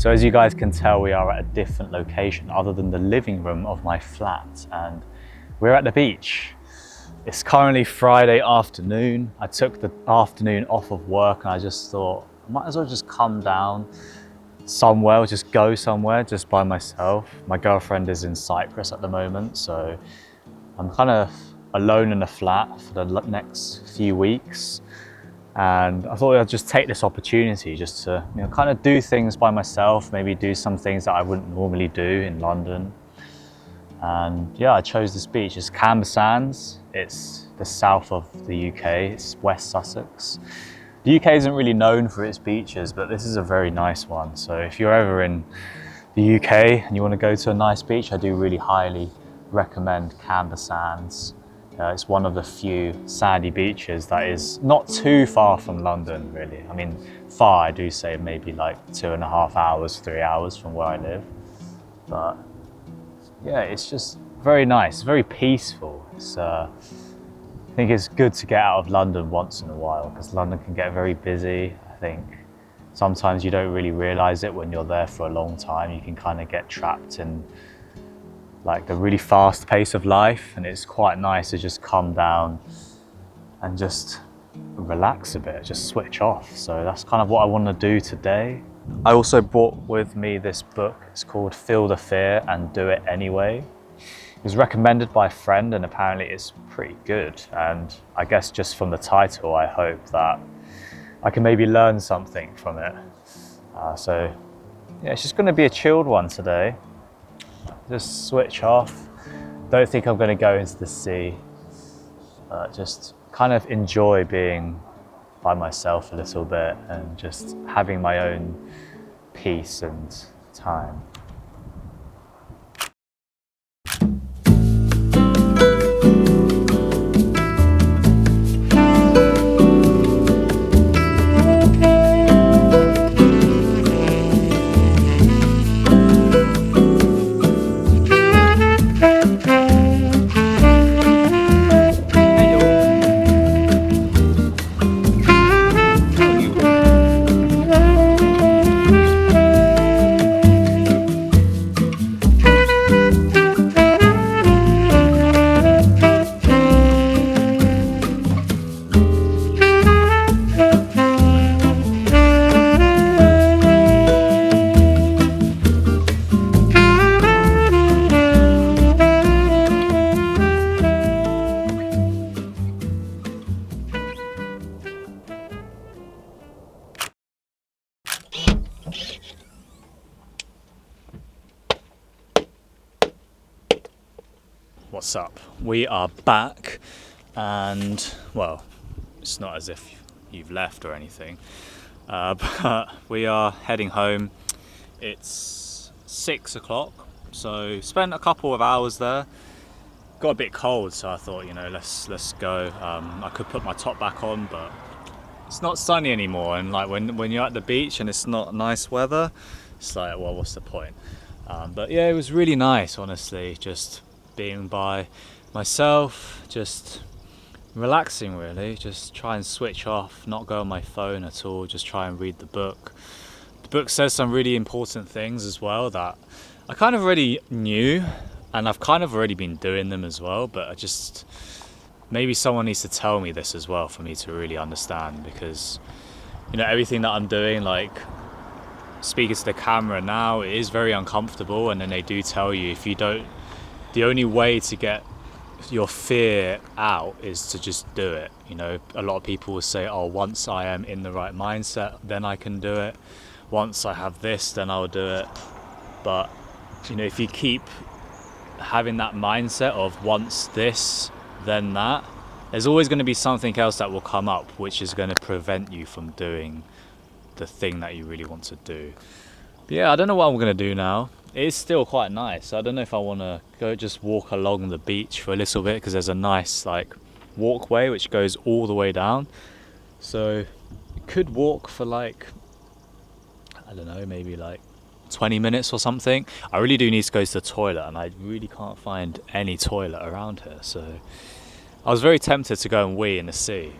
So as you guys can tell, we are at a different location other than the living room of my flat, and we're at the beach. It's currently Friday afternoon. I took the afternoon off of work and I just thought, I might as well just come down somewhere, or just go somewhere just by myself. My girlfriend is in Cyprus at the moment, so I'm kind of alone in the flat for the next few weeks. And I thought I'd just take this opportunity just to, kind of do things by myself, maybe do some things that I wouldn't normally do in London. And yeah, I chose this beach. It's Cambersands. It's the south of the UK. It's West Sussex. The UK isn't really known for its beaches, but this is a very nice one. So if you're ever in the UK and you want to go to a nice beach, I do really highly recommend Cambersands. It's one of the few sandy beaches that is not too far from London, really. I mean, far, I do say maybe like 2.5 hours, 3 hours from where I live. But yeah, it's just very nice, very peaceful. I think it's good to get out of London once in a while, because London can get very busy. I think sometimes you don't really realize it when you're there for a long time. You can kind of get trapped in like the really fast pace of life, and it's quite nice to just come down and just relax a bit, just switch off. So that's kind of what I want to do today. I also brought with me this book. It's called Feel the Fear and Do It Anyway. It was recommended by a friend and apparently it's pretty good. And I guess just from the title, I hope that I can maybe learn something from it. So yeah, it's just going to be a chilled one today. Just switch off. Don't think I'm going to go into the sea. Just kind of enjoy being by myself a little bit and just having my own peace and time. What's up? We are back, and well, it's not as if you've left or anything, but we are heading home. It's 6 o'clock, so spent a couple of hours there. Got a bit cold, so I thought, let's go. I could put my top back on, but it's not sunny anymore, and like when you're at the beach and it's not nice weather, it's like, well, what's the point? But yeah, it was really nice, honestly, just being by myself, just relaxing really, just try and switch off, not go on my phone at all, just try and read the book. The book says some really important things as well that I kind of already knew, and I've kind of already been doing them as well, but maybe someone needs to tell me this as well for me to really understand, because everything that I'm doing, like speaking to the camera now, it is very uncomfortable, and then they do tell you the only way to get your fear out is to just do it. A lot of people will say, oh, once I am in the right mindset, then I can do it. Once I have this, then I'll do it. But, if you keep having that mindset of once this, then that, there's always going to be something else that will come up, which is going to prevent you from doing the thing that you really want to do. But yeah, I don't know what I'm going to do now. It is still quite nice. I don't know if I want to go just walk along the beach for a little bit, because there's a nice walkway which goes all the way down. So could walk for I don't know, maybe 20 minutes or something. I really do need to go to the toilet, and I really can't find any toilet around here. So I was very tempted to go and wee in the sea,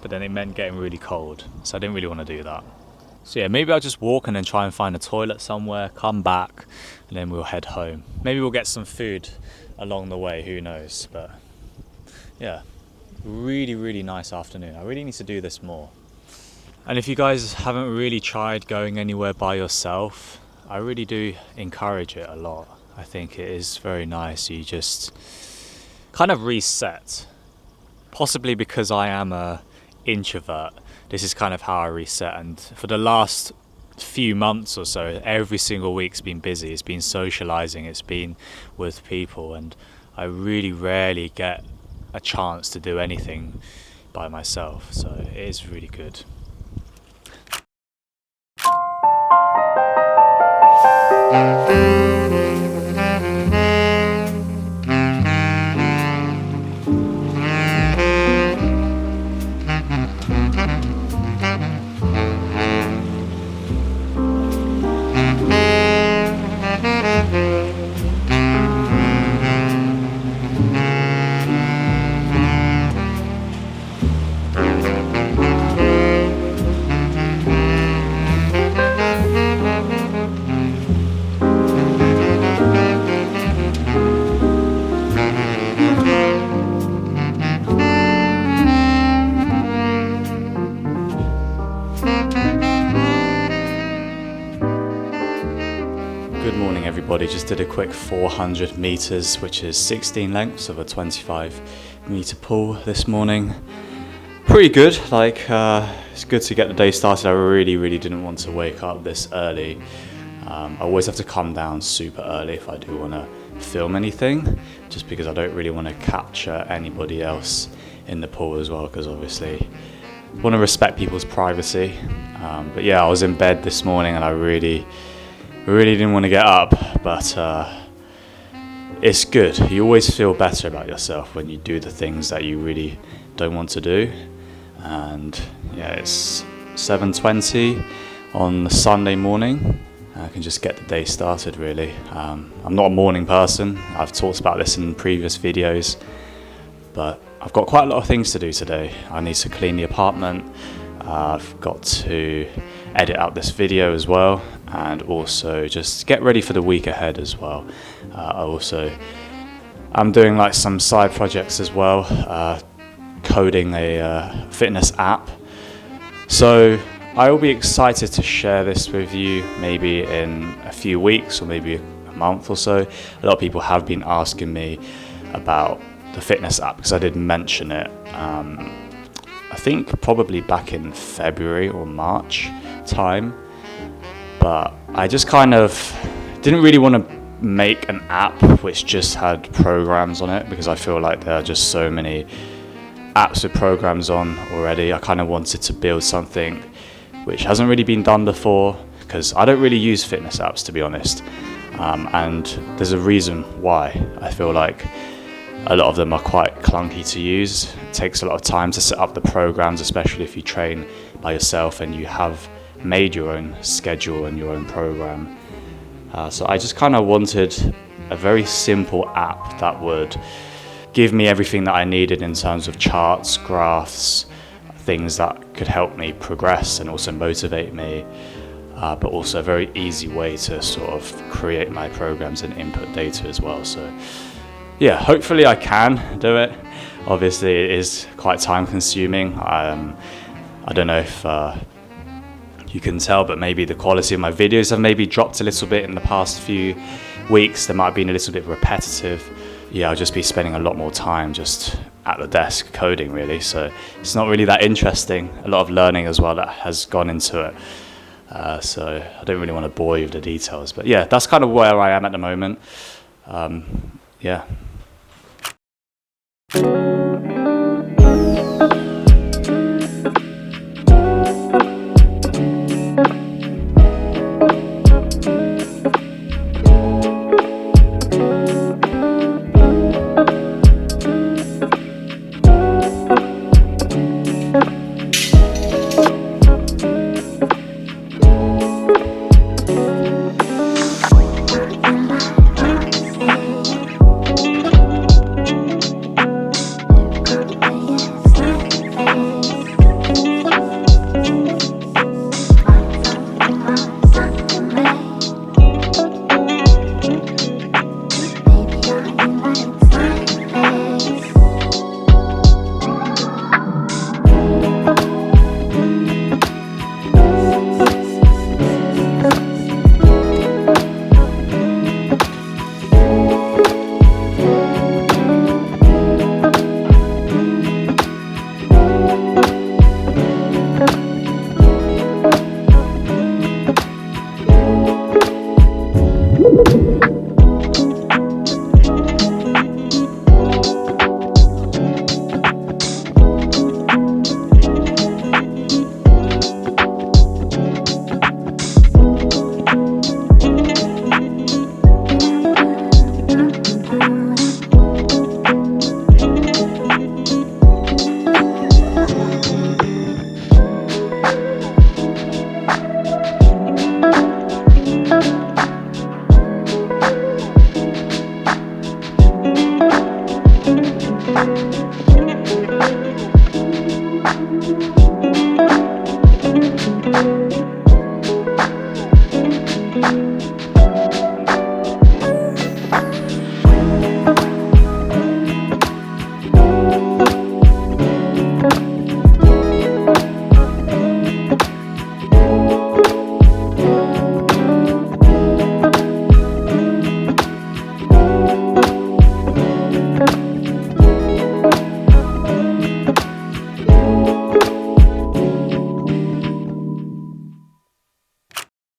but then it meant getting really cold, so I didn't really want to do that. So yeah, maybe I'll just walk and then try and find a toilet somewhere, come back, and then we'll head home. Maybe we'll get some food along the way, who knows. But yeah, really nice afternoon. I really need to do this more. And if you guys haven't really tried going anywhere by yourself, I really do encourage it a lot. I think it is very nice. You just kind of reset. Possibly because I am a introvert, this is kind of how I reset. And for the last few months or so, every single week's been busy. It's been socializing, it's been with people, and I really rarely get a chance to do anything by myself. So it is really good. Good morning everybody, just did a quick 400 meters, which is 16 lengths of a 25 meter pull this morning. Pretty good, it's good to get the day started. I really didn't want to wake up this early. I always have to come down super early if I do want to film anything, just because I don't really want to capture anybody else in the pool as well, because obviously I want to respect people's privacy. But yeah, I was in bed this morning and I really didn't want to get up, but it's good. You always feel better about yourself when you do the things that you really don't want to do. And yeah, it's 7:20 on the Sunday morning. I can just get the day started really. I'm not a morning person. I've talked about this in previous videos, but I've got quite a lot of things to do today. I need to clean the apartment. I've got to edit out this video as well, and also just get ready for the week ahead as well. I'm doing some side projects as well, coding a fitness app. So I will be excited to share this with you maybe in a few weeks or maybe a month or so. A lot of people have been asking me about the fitness app because I did mention it. I think probably back in February or March time, but I just kind of didn't really want to make an app which just had programs on it, because I feel like there are just so many apps with programs on already. I kind of wanted to build something which hasn't really been done before, because I don't really use fitness apps, to be honest, and there's a reason why. I feel like a lot of them are quite clunky to use. It takes a lot of time to set up the programs, especially if you train by yourself and you have made your own schedule and your own program. So I just kind of wanted a very simple app that would give me everything that I needed in terms of charts, graphs, things that could help me progress and also motivate me, but also a very easy way to sort of create my programs and input data as well. So yeah, hopefully I can do it. Obviously it is quite time consuming. I don't know if you can tell, but maybe the quality of my videos have maybe dropped a little bit in the past few weeks. They might have been a little bit repetitive. Yeah, I'll just be spending a lot more time just at the desk coding really, so it's not really that interesting. A lot of learning as well that has gone into it. So I don't really want to bore you with the details, but yeah, that's kind of where I am at the moment. Yeah.